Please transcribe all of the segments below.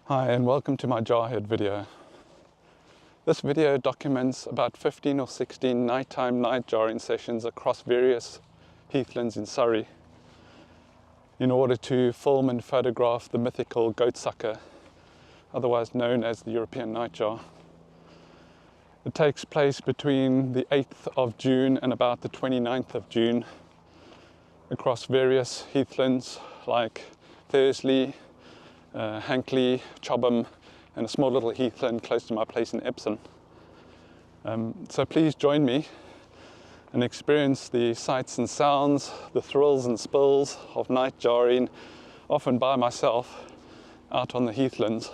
Hi and welcome to my Jarhead video. This video documents about 15 or 16 nighttime nightjarring sessions across various heathlands in Surrey in order to film and photograph the mythical goatsucker, otherwise known as the European nightjar. It takes place between the 8th of June and about the 29th of June across various heathlands like Thursley, Hankley, Chobham, and a small little heathland close to my place in Epsom. So please join me and experience the sights and sounds, the thrills and spills of nightjarring, often by myself, out on the heathlands.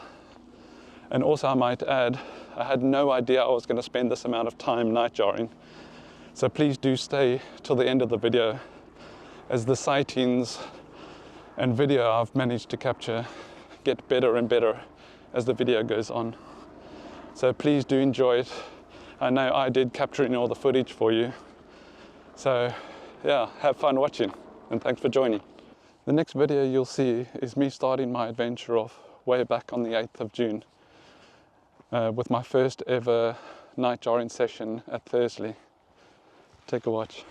And also, I might add, I had no idea I was going to spend this amount of time nightjarring. So please do stay till the end of the video, as the sightings and video I've managed to capture get better and better as the video goes on. So please do enjoy it. I know I did capturing all the footage for you. So yeah, have fun watching and thanks for joining. The next video you'll see is me starting my adventure off way back on the 8th of June with my first ever nightjarring session at Thursley. Take a watch.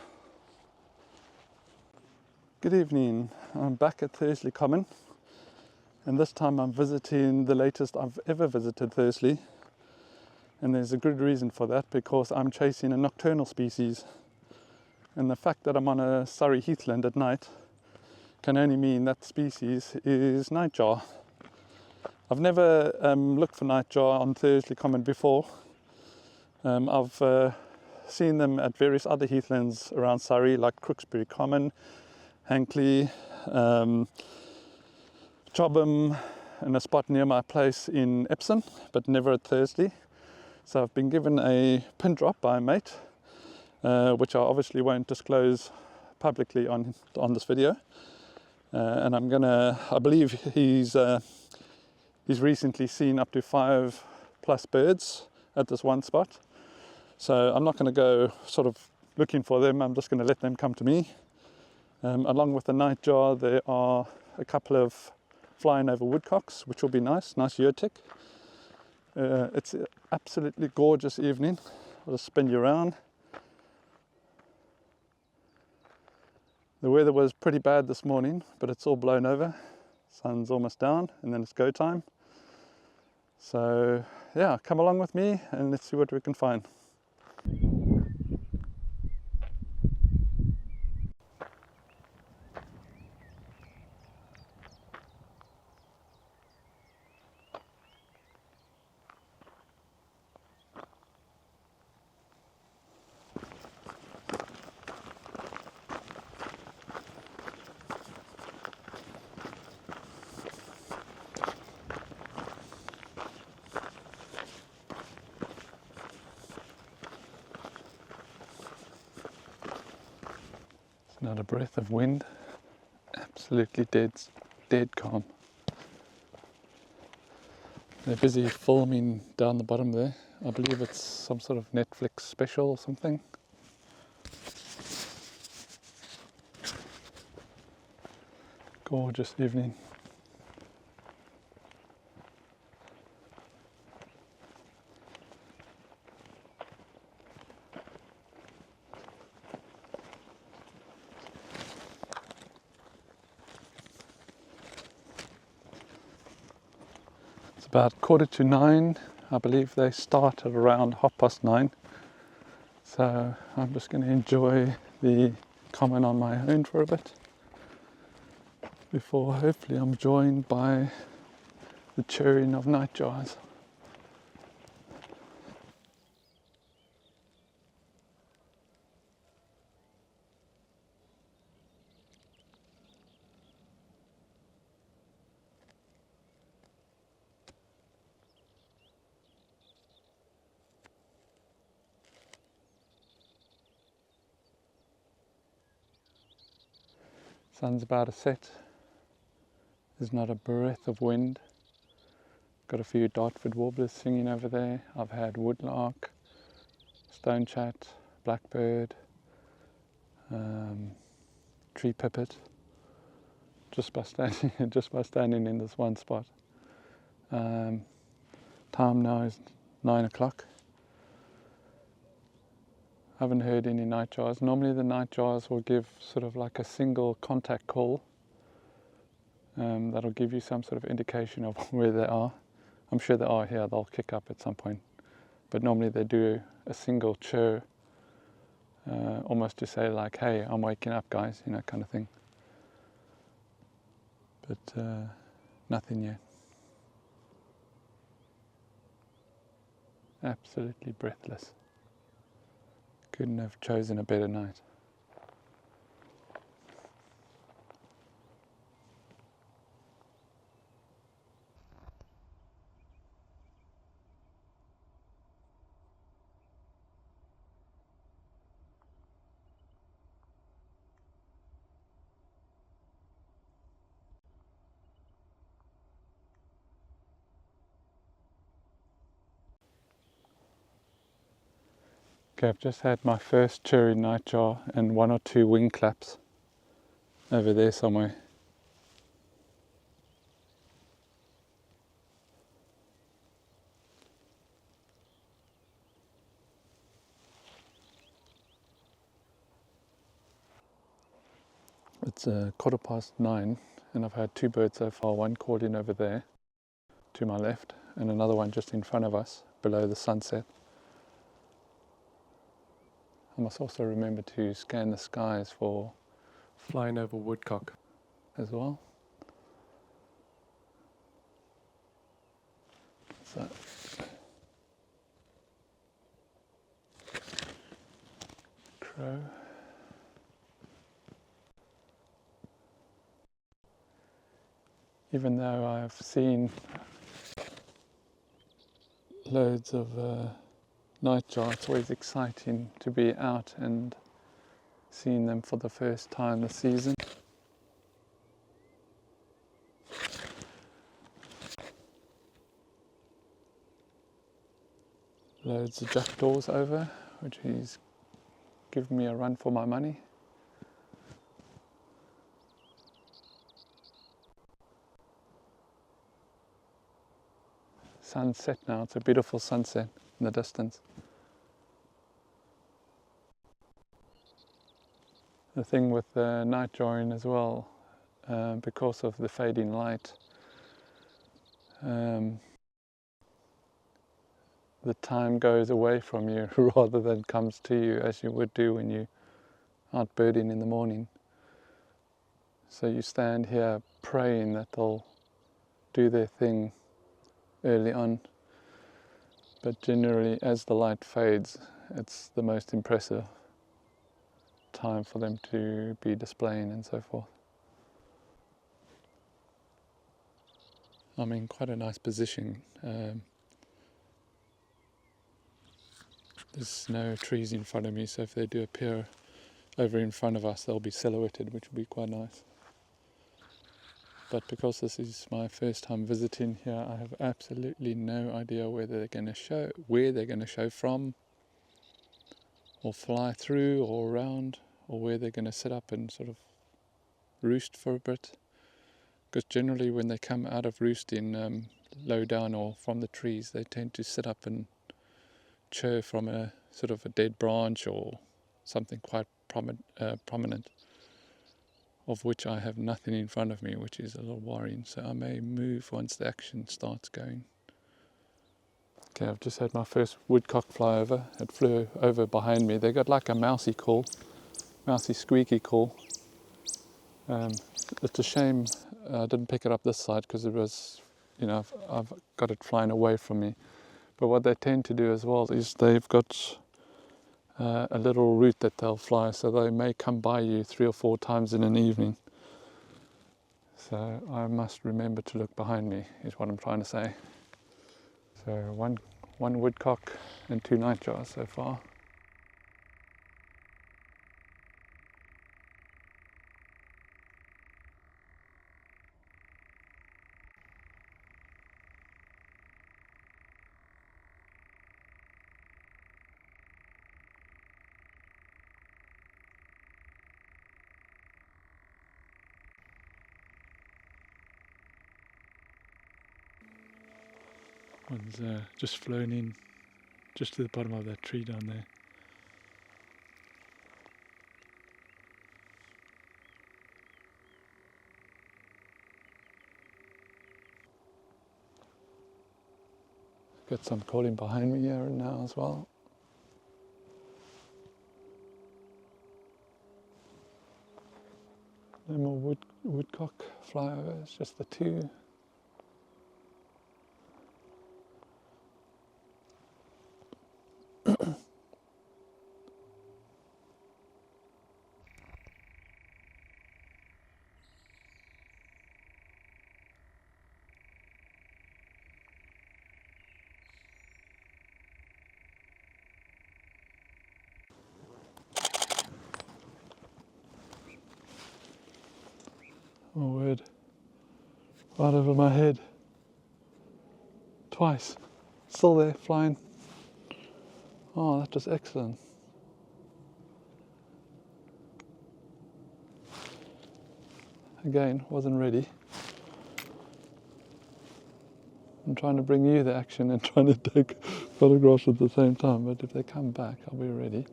Good evening, I'm back at Thursley Common. And this time I'm visiting the latest I've ever visited Thursley. And there's a good reason for that, because I'm chasing a nocturnal species. And the fact that I'm on a Surrey heathland at night can only mean that species is nightjar. I've never looked for nightjar on Thursley Common before. I've seen them at various other heathlands around Surrey, like Crooksbury Common, Hankley, Chobham, and a spot near my place in Epsom, but never at Thursley. So I've been given a pin drop by a mate, which I obviously won't disclose publicly on this video. And I believe he's recently seen up to 5+ birds at this one spot. So I'm not going to go sort of looking for them, I'm just going to let them come to me. Along with the nightjar, there are a couple of flying over woodcocks, which will be nice yurtic. It's an absolutely gorgeous evening. I'll just spin you around. The weather was pretty bad this morning, but it's all blown over. Sun's almost down, and then it's go time. So yeah, come along with me and let's see what we can find. Not a breath of wind, absolutely dead calm. They're busy filming down the bottom there. I believe it's some sort of Netflix special or something. Gorgeous evening. About 9:15, I believe they start at around 9:30. So I'm just going to enjoy the common on my own for a bit before hopefully I'm joined by the chirring of nightjars. Sun's about to set. There's not a breath of wind. Got a few Dartford warblers singing over there. I've had woodlark, stonechat, blackbird, tree pipit, just by standing in this one spot. Time now is 9 o'clock. I haven't heard any nightjars. Normally the nightjars will give sort of like a single contact call. That'll give you some sort of indication of where they are. I'm sure they are here, they'll kick up at some point. But normally they do a single chirr, almost to say like, hey, I'm waking up guys, you know, kind of thing. But nothing yet. Absolutely breathless. Couldn't have chosen a better night. Okay, I've just had my first cherry nightjar and 1 or 2 wing claps over there somewhere. It's 9:15 and I've had 2 birds so far, one called in over there to my left and another one just in front of us below the sunset. I must also remember to scan the skies for flying over woodcock as well. So, crow. Even though I've seen loads of nightjar, it's always exciting to be out and seeing them for the first time this season. Loads of jackdaws over, which he's given me a run for my money. Sunset now, it's a beautiful sunset in the distance. The thing with the night jarring as well, because of the fading light, the time goes away from you rather than comes to you, as you would do when you out birding in the morning. So you stand here praying that they'll do their thing early on, but generally as the light fades, it's the most impressive time for them to be displaying and so forth. I'm in quite a nice position. There's no trees in front of me, so if they do appear over in front of us, they'll be silhouetted, which will be quite nice. But because this is my first time visiting here, I have absolutely no idea whether they're going to show, where they're going to show from, or fly through or around, or where they're going to sit up and sort of roost for a bit. Because generally when they come out of roosting low down or from the trees, they tend to sit up and chirr from a sort of a dead branch or something quite prominent, of which I have nothing in front of me, which is a little worrying. So I may move once the action starts going. Okay, I've just had my first woodcock fly over. It flew over behind me. They got like a mousy call, mousy squeaky call. It's a shame I didn't pick it up this side because it was, you know, I've got it flying away from me. But what they tend to do as well is they've got a little route that they'll fly, so they may come by you 3 or 4 times in an evening. So I must remember to look behind me, is what I'm trying to say. So one woodcock and 2 nightjars so far. One's just flown in just to the bottom of that tree down there. Got some calling behind me here now as well. No more woodcock flyovers, just the two. Oh word, right over my head. Twice. Still there, flying. Oh, that was excellent. Again, wasn't ready. I'm trying to bring you the action and trying to take photographs at the same time, but if they come back, I'll be ready.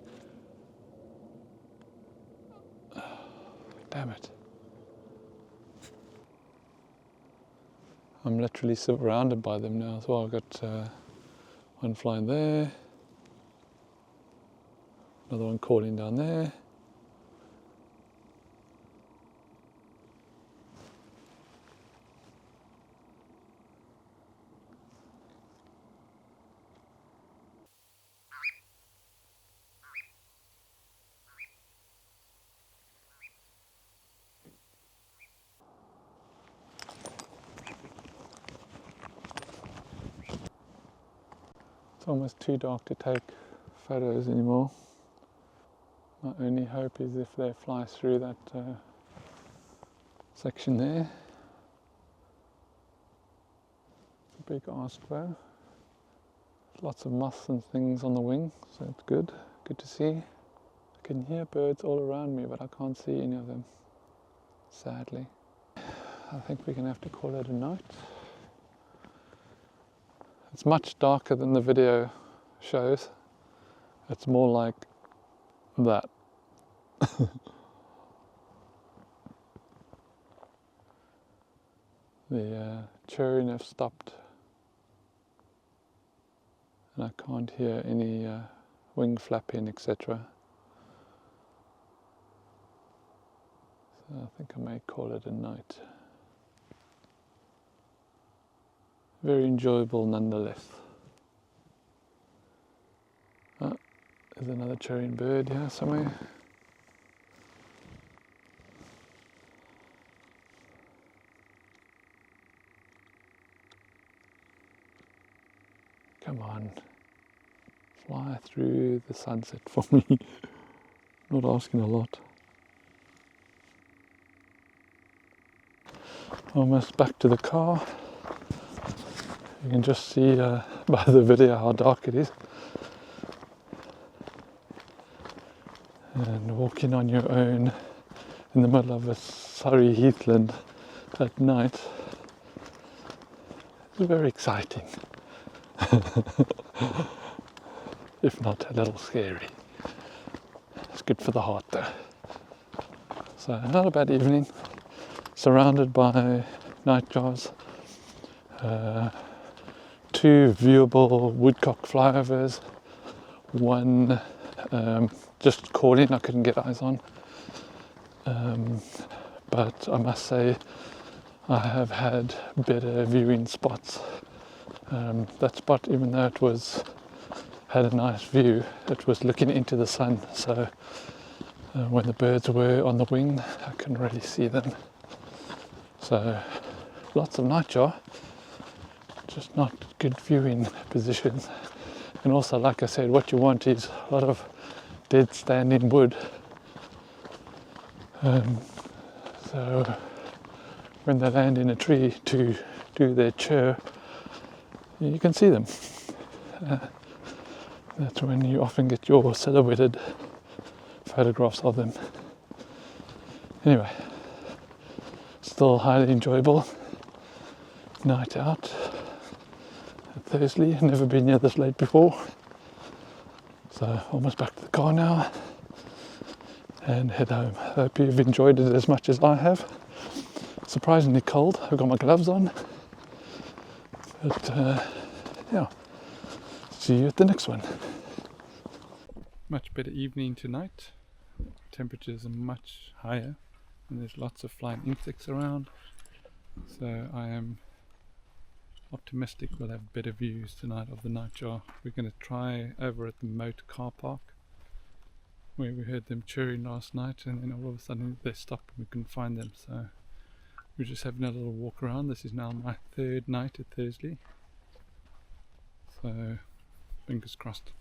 Damn it. I'm literally surrounded by them now as well. I've got one flying there, another one calling down there. It's almost too dark to take photos anymore. My only hope is if they fly through that section there. It's a big ask though. Lots of moths and things on the wing, so it's good. Good to see. I can hear birds all around me, but I can't see any of them, sadly. I think we're going to have to call it a night. It's much darker than the video shows. It's more like that. The chirring have stopped and I can't hear any wing flapping, etc. So I think I may call it a night. Very enjoyable nonetheless. There's another chirring bird here somewhere. Come on, fly through the sunset for me. Not asking a lot. Almost back to the car. You can just see by the video how dark it is. And walking on your own in the middle of a Surrey heathland at night is very exciting. If not a little scary. It's good for the heart though. So not a bad evening, surrounded by nightjars, 2 viewable woodcock flyovers, 1 just calling I couldn't get eyes on, but I must say I have had better viewing spots. That spot, even though it had a nice view, it was looking into the sun, so when the birds were on the wing I couldn't really see them. So lots of nightjar, just not good viewing positions. And also, like I said, what you want is a lot of dead standing wood. So when they land in a tree to do their chirr, you can see them. That's when you often get your silhouetted photographs of them. Anyway, still highly enjoyable night out. Thursday, never been here this late before. So almost back to the car now and head home. Hope you've enjoyed it as much as I have. Surprisingly cold. I've got my gloves on. But yeah, see you at the next one. Much better evening tonight. Temperatures are much higher and there's lots of flying insects around. So I am optimistic we'll have better views tonight of the nightjar. We're going to try over at the Moat car park where we heard them chirring last night, and then all of a sudden they stopped and we couldn't find them. So we're just having a little walk around. This is now my third night at Thursday. So fingers crossed.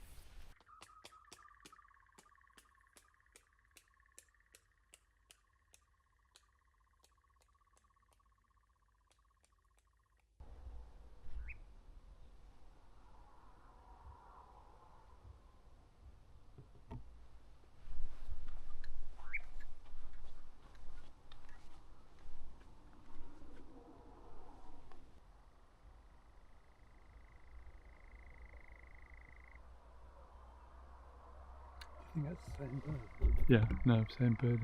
I think that's the same bird. Yeah, no, same bird.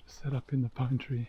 Just set up in the pine tree.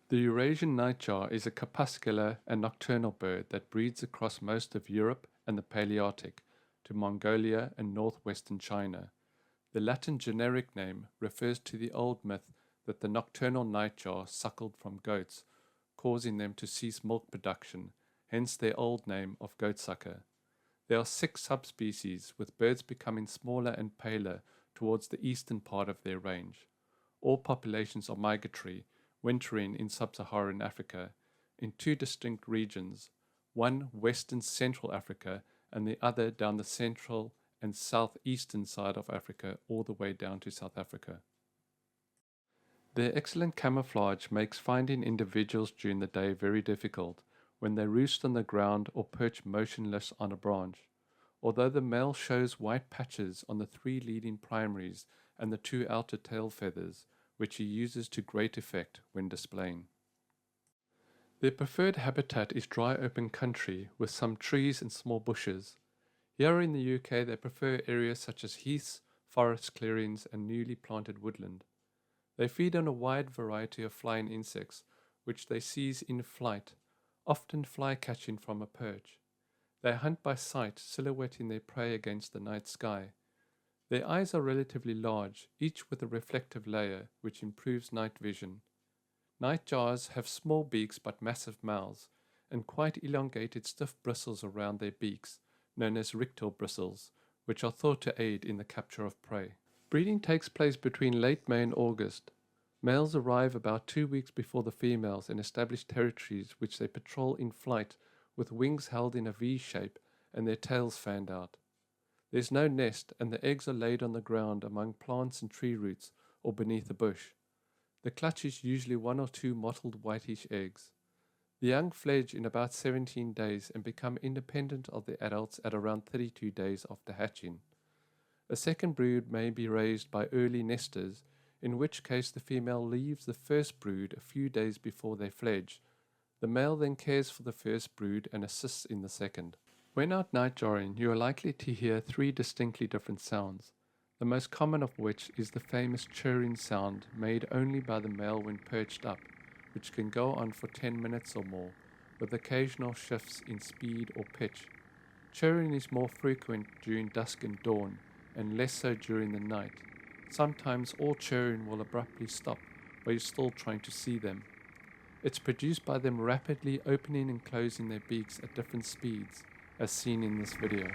The Eurasian nightjar is a crepuscular and nocturnal bird that breeds across most of Europe and the Palearctic to Mongolia and northwestern China. The Latin generic name refers to the old myth that the nocturnal nightjar suckled from goats, causing them to cease milk production, hence their old name of goatsucker. There are 6 subspecies, with birds becoming smaller and paler towards the eastern part of their range. All populations are migratory, wintering in sub-Saharan Africa in 2 distinct regions, one western central Africa and the other down the central and southeastern side of Africa all the way down to South Africa. Their excellent camouflage makes finding individuals during the day very difficult when they roost on the ground or perch motionless on a branch. Although the male shows white patches on the 3 leading primaries and the 2 outer tail feathers, which he uses to great effect when displaying. Their preferred habitat is dry open country with some trees and small bushes. Here in the UK they prefer areas such as heaths, forest clearings and newly planted woodland. They feed on a wide variety of flying insects, which they seize in flight, often fly catching from a perch. They hunt by sight, silhouetting their prey against the night sky. Their eyes are relatively large, each with a reflective layer, which improves night vision. Nightjars have small beaks but massive mouths, and quite elongated stiff bristles around their beaks, known as rictal bristles, which are thought to aid in the capture of prey. Breeding takes place between late May and August. Males arrive about 2 weeks before the females and establish territories which they patrol in flight with wings held in a V shape and their tails fanned out. There's no nest and the eggs are laid on the ground among plants and tree roots or beneath a bush. The clutch is usually 1 or 2 mottled whitish eggs. The young fledge in about 17 days and become independent of the adults at around 32 days after hatching. A second brood may be raised by early nesters, in which case the female leaves the first brood a few days before they fledge. The male then cares for the first brood and assists in the second. When out night jarring, you are likely to hear 3 distinctly different sounds, the most common of which is the famous churring sound made only by the male when perched up, which can go on for 10 minutes or more, with occasional shifts in speed or pitch. Churring is more frequent during dusk and dawn, and less so during the night. Sometimes all churring will abruptly stop while you're still trying to see them. It's produced by them rapidly opening and closing their beaks at different speeds, as seen in this video.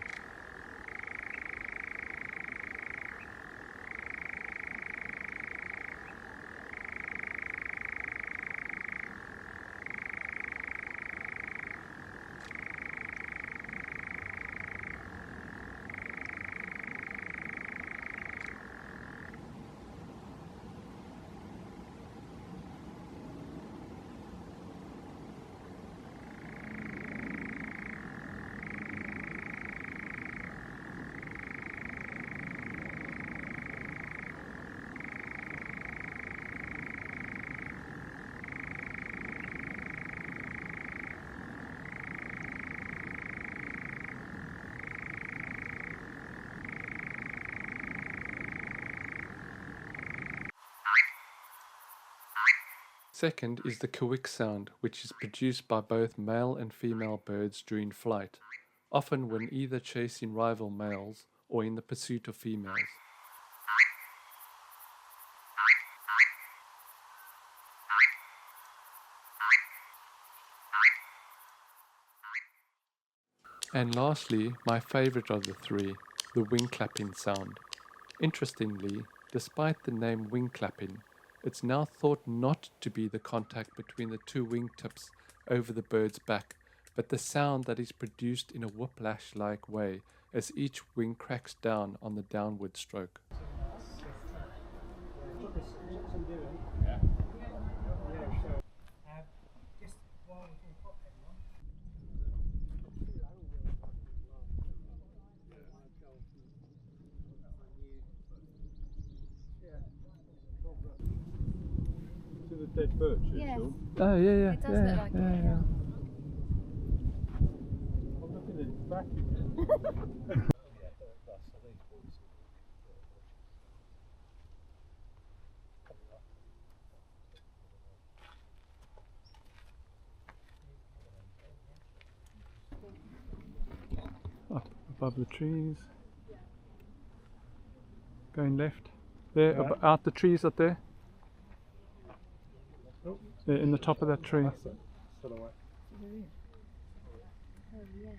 Second is the kawik sound, which is produced by both male and female birds during flight, often when either chasing rival males or in the pursuit of females. And lastly, my favorite of the 3, the wing clapping sound. Interestingly, despite the name wing clapping, it's now thought not to be the contact between the 2 wingtips over the bird's back, but the sound that is produced in a whiplash-like way as each wing cracks down on the downward stroke. The dead birch, Yes. Oh yeah. It does look like it, yeah. I'm looking at its back again. Up above the trees. Going left. There, Right. out the trees up there. Oh. There, in the top of that tree. That's it. Silhouette. Oh, yeah.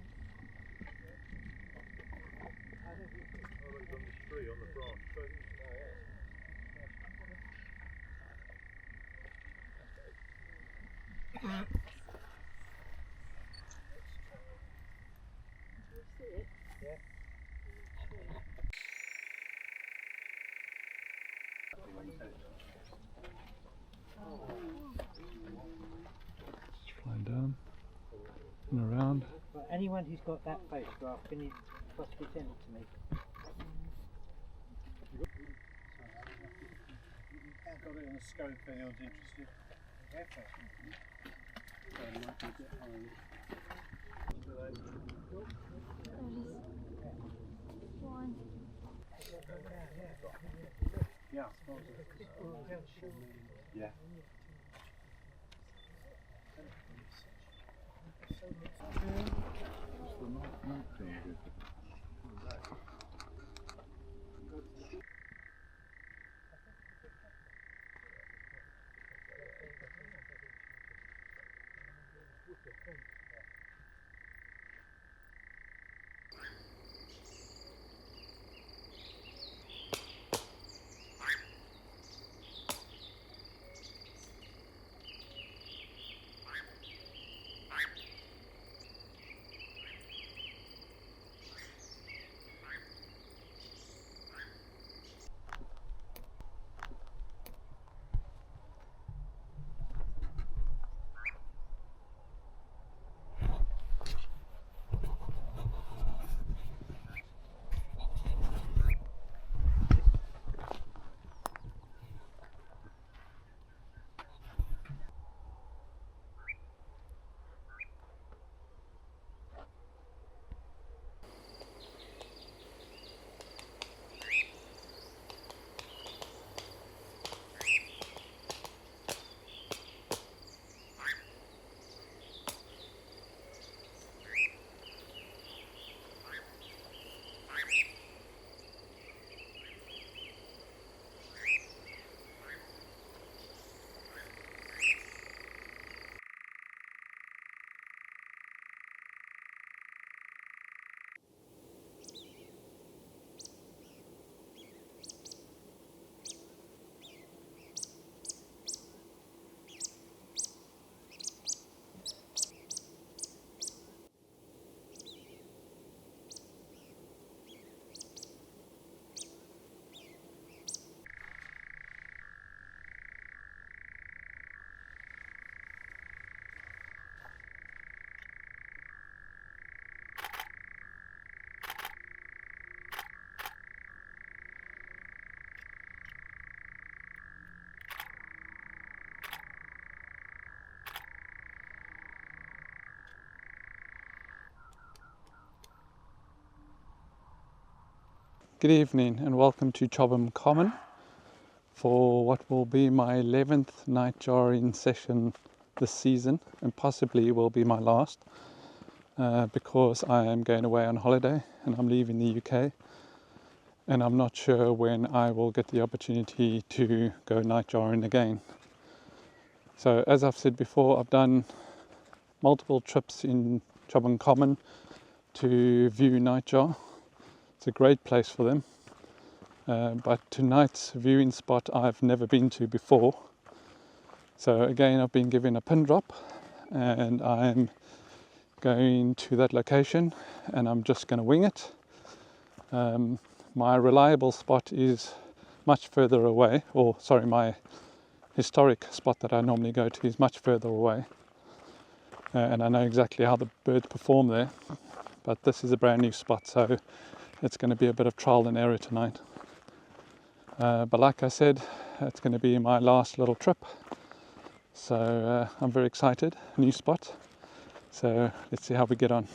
Flying down and around. But anyone who's got that photograph, can you possibly send it to me? I've got it in a scope if anyone's interested. One. Yeah, I suppose it. Yeah. Good evening and welcome to Chobham Common for what will be my 11th Nightjarring session this season, and possibly will be my last because I am going away on holiday and I'm leaving the UK, and I'm not sure when I will get the opportunity to go Nightjarring again. So as I've said before, I've done multiple trips in Chobham Common to view Nightjar. It's a great place for them, but tonight's viewing spot I've never been to before. So again, I've been given a pin drop and I'm going to that location and I'm just going to wing it. My reliable spot is much further away, or sorry, my historic spot that I normally go to is much further away, and I know exactly how the birds perform there, but this is a brand new spot, so it's going to be a bit of trial and error tonight. But like I said, it's going to be my last little trip, so I'm very excited. New spot, so let's see how we get on.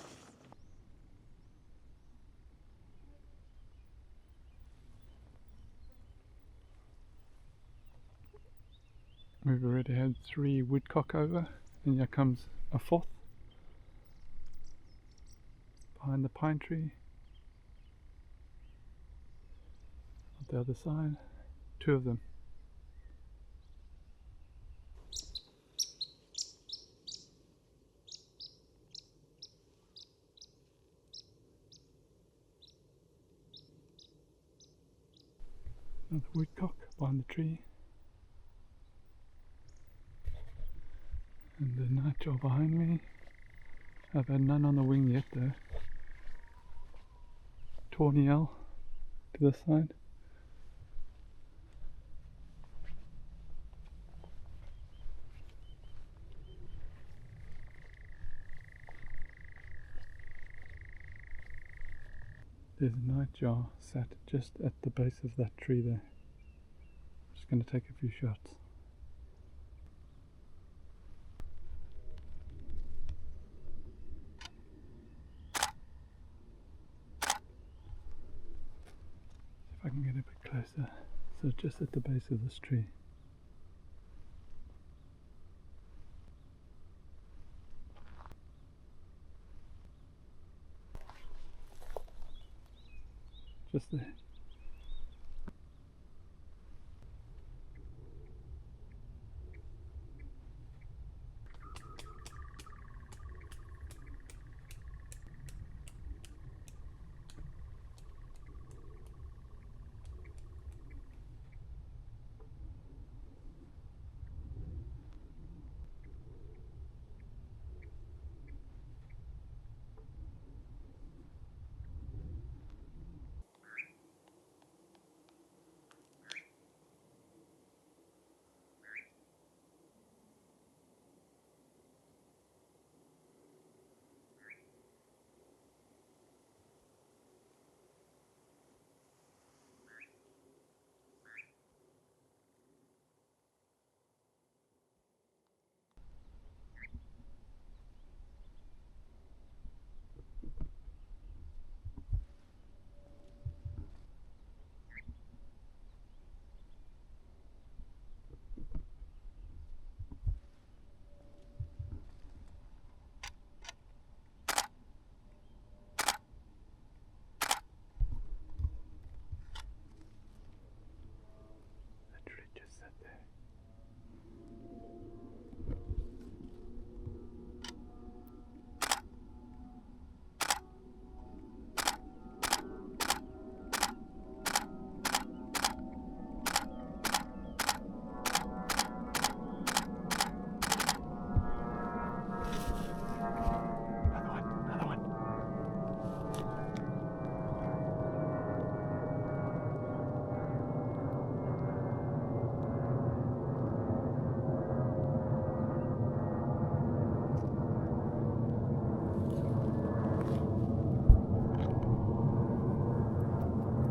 We've already had 3 woodcock over, and here comes a 4th behind the pine tree. On the other side, 2 of them. Another woodcock behind the tree. And the nightjar behind me. I've had none on the wing yet though. Tawny owl to this side. There's a nightjar sat just at the base of that tree there. I'm just going to take a few shots. If I can get a bit closer. So just at the base of this tree. Just there. Literally just sat there. Another one.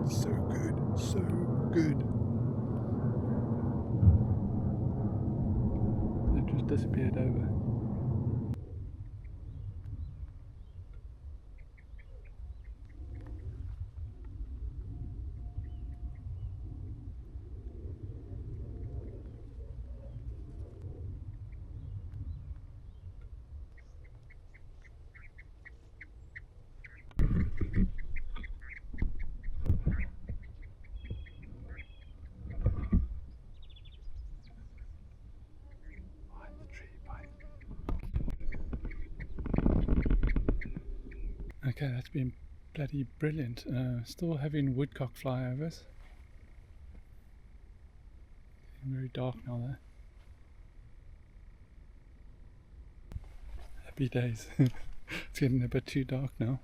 So good, so good. It just disappeared over. Okay, that's been bloody brilliant. Still having woodcock flyovers. Very dark now though. Happy days. It's getting a bit too dark now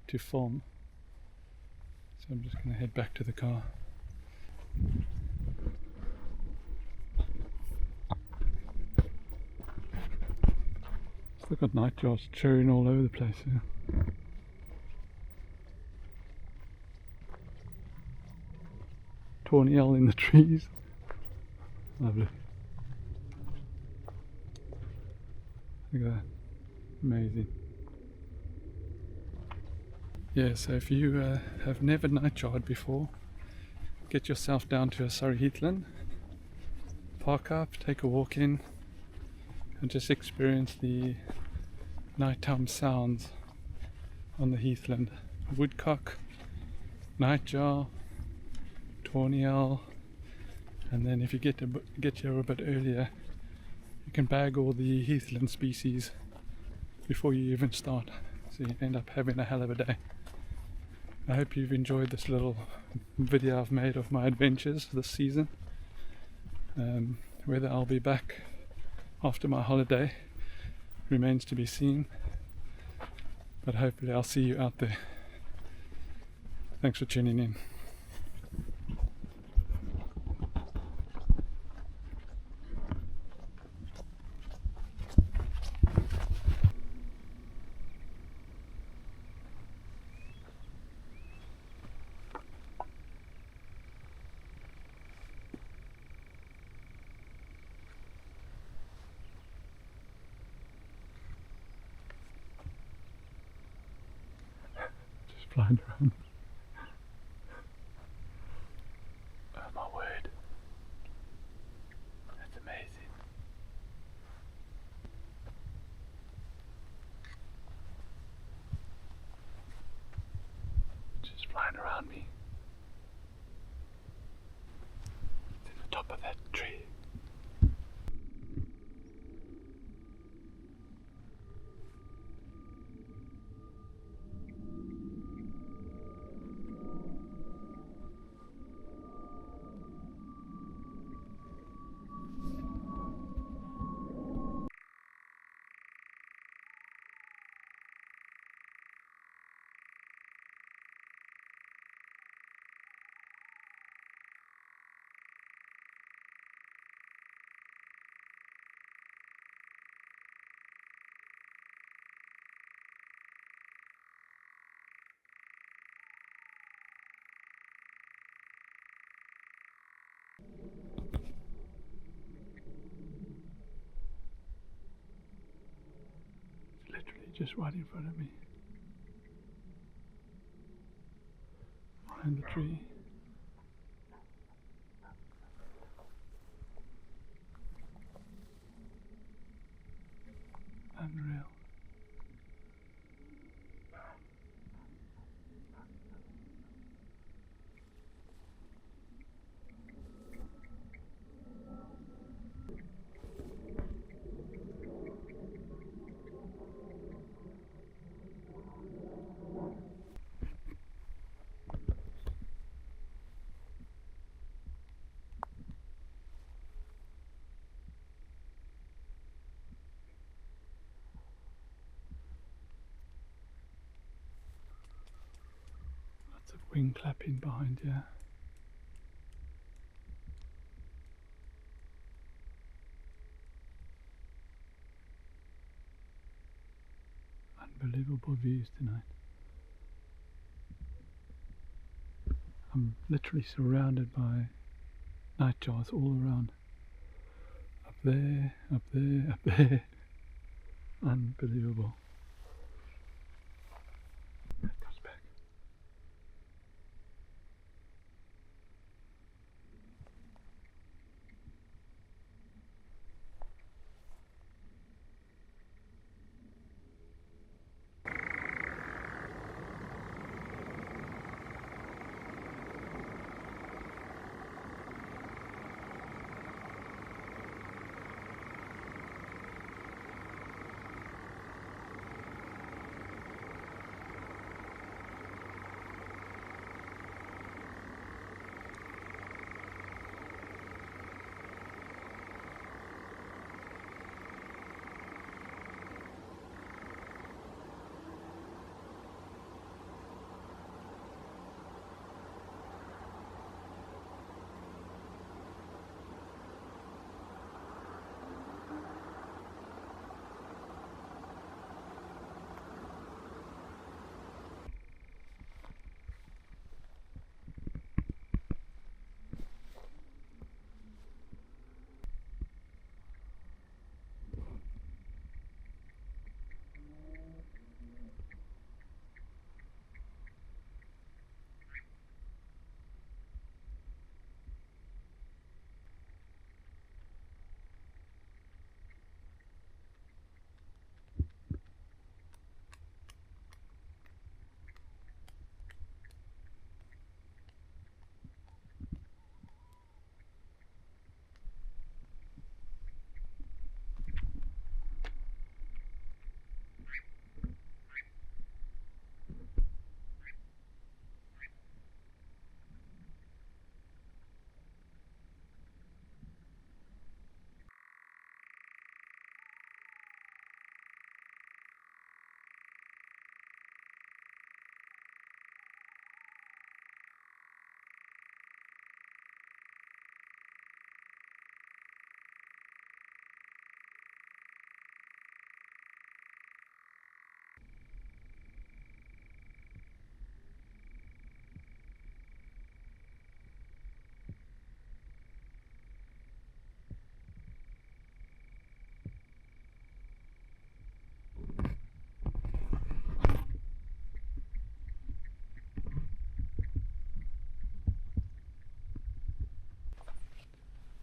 to film. So I'm just going to head back to the car. Still got nightjars chirring all over the place here. Tawny owl in the trees. Lovely. Look at that. Amazing. Yeah, so if you have never nightjarred before, get yourself down to a Surrey heathland, park up, take a walk in, and just experience the nighttime sounds on the heathland. Woodcock, nightjar, tawny owl, and then if you get here a bit earlier, you can bag all the heathland species before you even start, so you end up having a hell of a day. I hope you've enjoyed this little video I've made of my adventures this season. Whether I'll be back after my holiday remains to be seen, but hopefully I'll see you out there. Thanks for tuning in. Flying around. Oh my word. That's amazing. Just flying around me. It's in the top of that tree. Literally just right in front of me, behind the tree. Unreal. Lots of wing clapping behind here. Unbelievable views tonight. I'm literally surrounded by nightjars all around. Up there, up there, up there. Unbelievable. That comes back.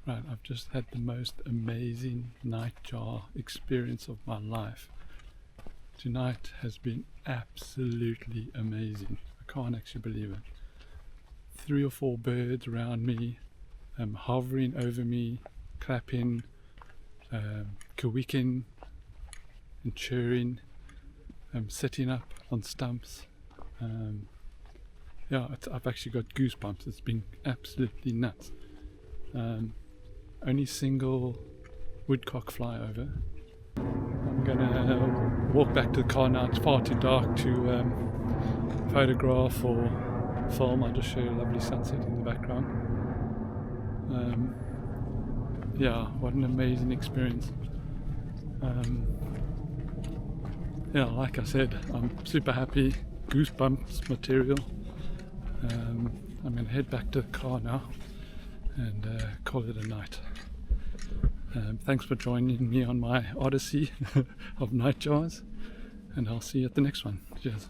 Right, I've just had the most amazing nightjar experience of my life. Tonight has been absolutely amazing. I can't actually believe it. 3 or 4 birds around me, hovering over me, clapping, kawicking and chirring, sitting up on stumps. Yeah, I've actually got goosebumps. It's been absolutely nuts. Only single woodcock fly over. I'm gonna walk back to the car now. It's far too dark to photograph or film. I'll just show you a lovely sunset in the background. Yeah, what an amazing experience. Yeah, like I said, I'm super happy. Goosebumps material. I'm gonna head back to the car now and call it a night. Thanks for joining me on my odyssey of nightjars, and I'll see you at the next one. Cheers.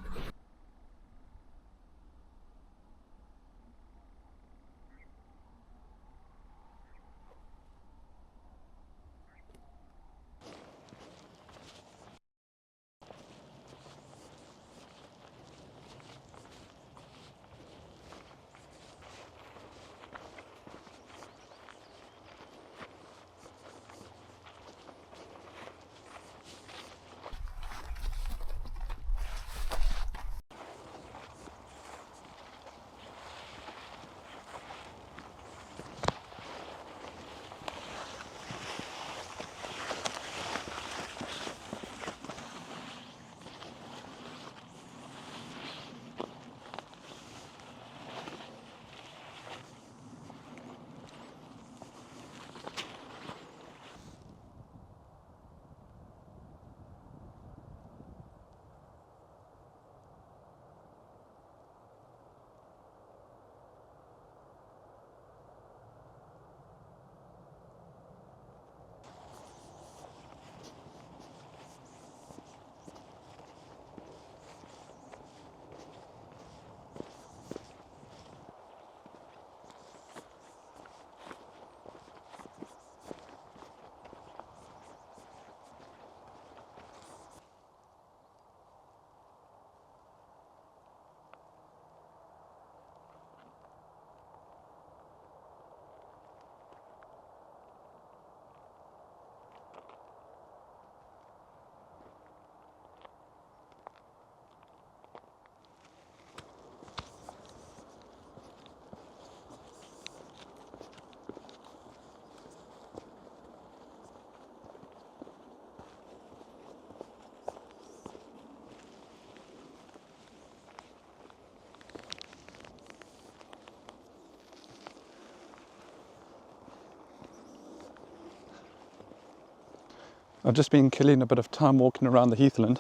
I've just been killing a bit of time walking around the heathland.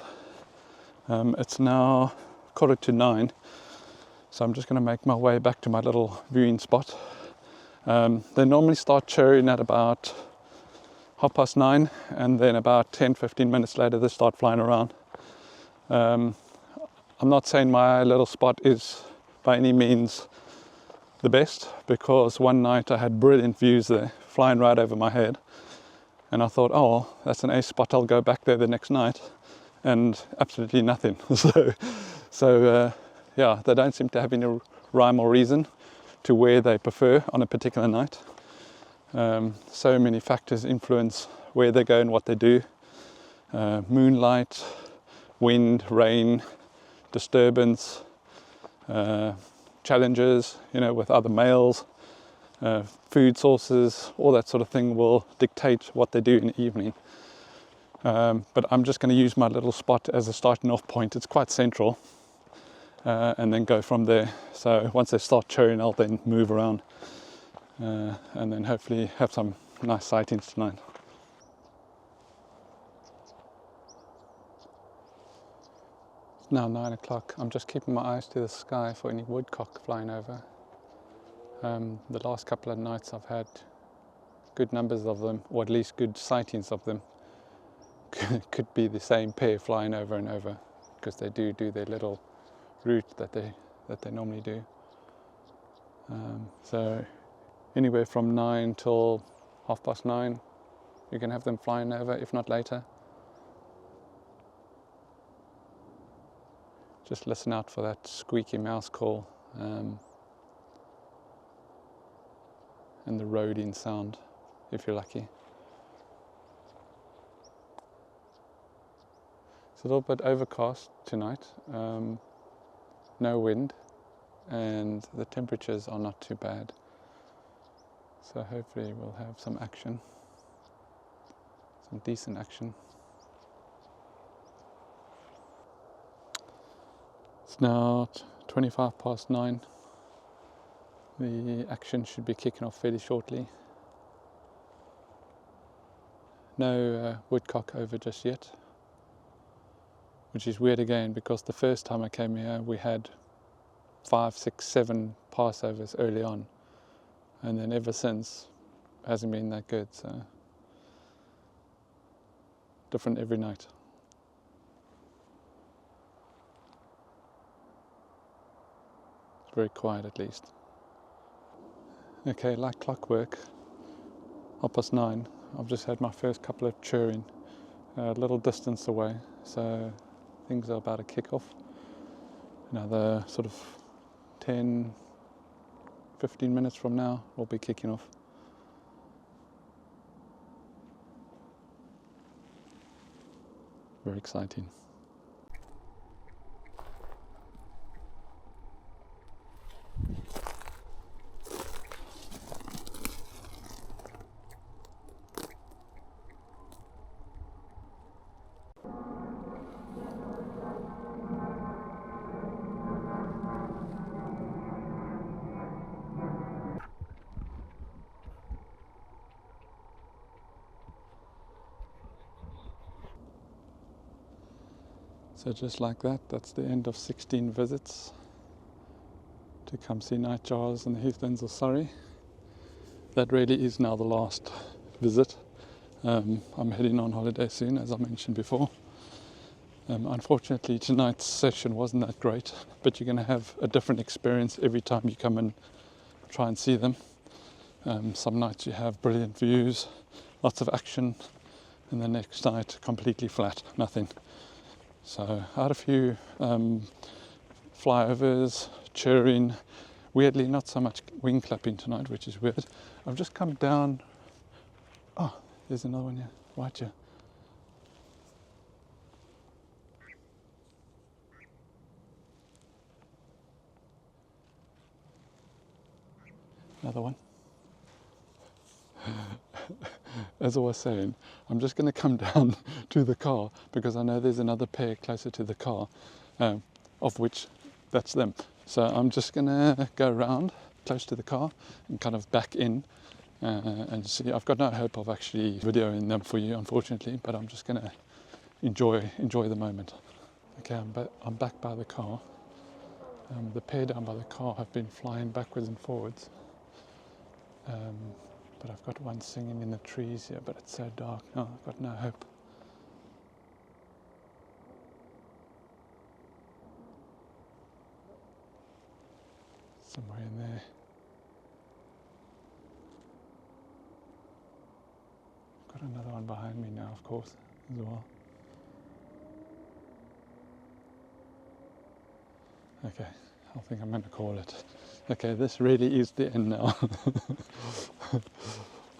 It's now 9:15, so I'm just going to make my way back to my little viewing spot. They normally start chirring at about 9:30, and then about 10-15 minutes later they start flying around. I'm not saying my little spot is by any means the best, because one night I had brilliant views there, flying right over my head. And I thought, oh, that's an ace spot, I'll go back there the next night. And absolutely nothing. So yeah, they don't seem to have any rhyme or reason to where they prefer on a particular night. So many factors influence where they go and what they do. Moonlight, wind, rain, disturbance, challenges, with other males. Food sources, all that sort of thing will dictate what they do in the evening. But I'm just going to use my little spot as a starting off point. It's quite central, and then go from there. So once they start chirring, I'll then move around, and then hopefully have some nice sightings tonight. It's now 9 o'clock. I'm just keeping my eyes to the sky for any woodcock flying over. The last couple of nights I've had good numbers of them, or at least good sightings of them. Could be the same pair flying over and over, because they do their little route that they normally do. So anywhere from 9 till 9:30. You can have them flying over, if not later. Just listen out for that squeaky mouse call and the roading sound, if you're lucky. It's a little bit overcast tonight, no wind, and the temperatures are not too bad. So hopefully we'll have some action, some decent action. It's now 9:25. The action should be kicking off fairly shortly. No woodcock over just yet, which is weird again because the first time I came here we had 5, 6, 7 passovers early on, and then ever since it hasn't been that good, so different every night. It's very quiet at least. Okay, like clockwork, 9:30, I've just had my first couple of churring a little distance away, so things are about to kick off. Another sort of 10, 15 minutes from now we'll be kicking off. Very exciting. So just like that, that's the end of 16 visits to come see nightjars in the heathlands of Surrey. That really is now the last visit. I'm heading on holiday soon, as I mentioned before. Unfortunately, tonight's session wasn't that great, but you're going to have a different experience every time you come and try and see them. Some nights you have brilliant views, lots of action, and the next night completely flat, nothing. So I had a few flyovers, chirring, weirdly not so much wing clapping tonight, which is weird. I've just come down, oh, there's another one here, right here. Another one. As I was saying, I'm just going to come down to the car because I know there's another pair closer to the car, of which that's them. So I'm just going to go around close to the car and kind of back in and see. I've got no hope of actually videoing them for you, unfortunately, but I'm just going to enjoy the moment. Okay, I'm back by the car. The pair down by the car have been flying backwards and forwards. But I've got one singing in the trees here, but it's so dark. No, I've got no hope. Somewhere in there. I've got another one behind me now, of course, as well. Okay, I think I'm going to call it. Okay, this really is the end now.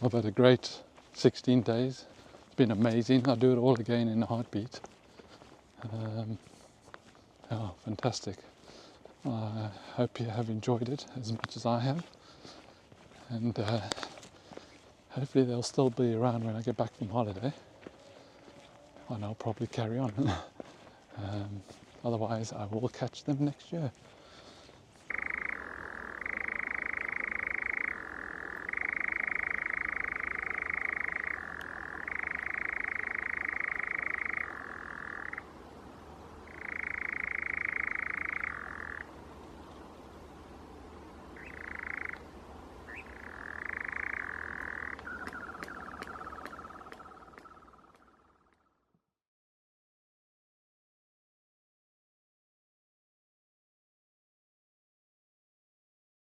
I've had a great 16 days. It's been amazing. I'll do it all again in a heartbeat. Oh, fantastic. I hope you have enjoyed it as much as I have. And hopefully they'll still be around when I get back from holiday. And I'll probably carry on. Otherwise, I will catch them next year.